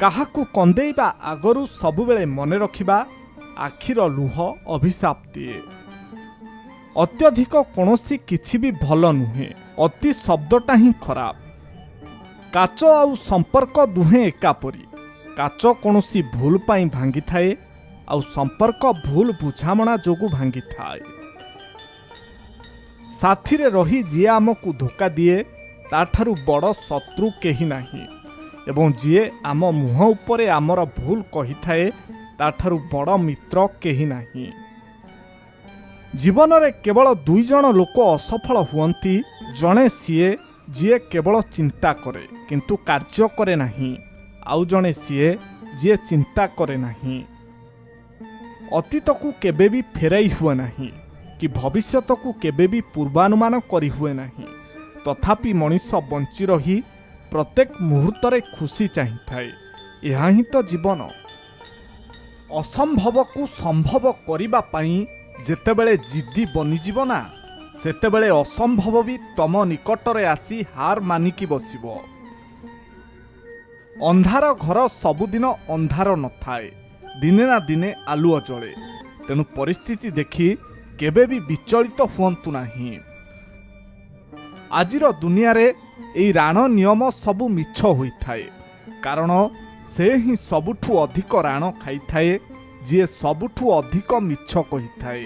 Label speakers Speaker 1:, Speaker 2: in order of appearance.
Speaker 1: କାହାକୁ କନ୍ଦେଇବା ଆଗରୁ ସବୁବେଳେ ମନେ ରଖିବା ଆଖିର ଲୁହ ଅଭିଶାପ ଦିଏ। ଅତ୍ୟଧିକ କୌଣସି କିଛି ବି ଭଲ ନୁହେଁ, ଅତି ଶବ୍ଦଟା ହିଁ ଖରାପ। କାଚ ଆଉ ସମ୍ପର୍କ ଦୁହେଁ ଏକାପରି। କାଚ କୌଣସି ଭୁଲ ପାଇଁ ଭାଙ୍ଗିଥାଏ, ଆଉ ସମ୍ପର୍କ ଭୁଲ ବୁଝାମଣା ଯୋଗୁଁ ଭାଙ୍ଗିଥାଏ। ସାଥିରେ ରହି ଯିଏ ଆମକୁ ଧୋକା ଦିଏ ତାଠାରୁ ବଡ଼ ଶତ୍ରୁ କେହି ନାହିଁ, ଏବଂ ଯିଏ ଆମ ମୁହଁ ଉପରେ ଆମର ଭୁଲ କହିଥାଏ ତାଠାରୁ ବଡ଼ ମିତ୍ର କେହି ନାହିଁ। ଜୀବନରେ କେବଳ ଦୁଇ ଜଣ ଲୋକ ଅସଫଳ ହୁଅନ୍ତି। ଜଣେ ସିଏ ଯିଏ କେବଳ ଚିନ୍ତା କରେ କିନ୍ତୁ କାର୍ଯ୍ୟ କରେ ନାହିଁ, ଆଉ ଜଣେ ସିଏ ଯିଏ ଚିନ୍ତା କରେ ନାହିଁ। ଅତୀତକୁ କେବେ ବି ଫେରାଇ ହୁଏ ନାହିଁ କି ଭବିଷ୍ୟତକୁ କେବେ ବି ପୂର୍ବାନୁମାନ କରିହୁଏ ନାହିଁ। ତଥାପି ମଣିଷ ବଞ୍ଚି ରହି ପ୍ରତ୍ୟେକ ମୁହୂର୍ତ୍ତରେ ଖୁସି ଚାହିଁଥାଏ। ଏହା ହିଁ ତ ଜୀବନ। ଅସମ୍ଭବକୁ ସମ୍ଭବ କରିବା ପାଇଁ ଯେତେବେଳେ ଜିଦ୍ଦି ବନିଯିବ ନା, ସେତେବେଳେ ଅସମ୍ଭବ ବି ତମ ନିକଟରେ ଆସି ହାର ମାନିକି ବସିବ। ଅନ୍ଧାର ଘର ସବୁଦିନ ଅନ୍ଧାର ନଥାଏ, ଦିନେ ନା ଦିନେ ଆଲୁଅ ଜଳେ। ତେଣୁ ପରିସ୍ଥିତି ଦେଖି କେବେ ବି ବିଚଳିତ ହୁଅନ୍ତୁ ନାହିଁ। ଆଜିର ଦୁନିଆରେ ଏହି ରାଣ ନିୟମ ସବୁ ମିଛ ହୋଇଥାଏ, କାରଣ ସେ ହିଁ ସବୁଠୁ ଅଧିକ ରାଣ ଖାଇଥାଏ, ଯିଏ ସବୁଠୁ ଅଧିକ ମିଛ କହିଥାଏ।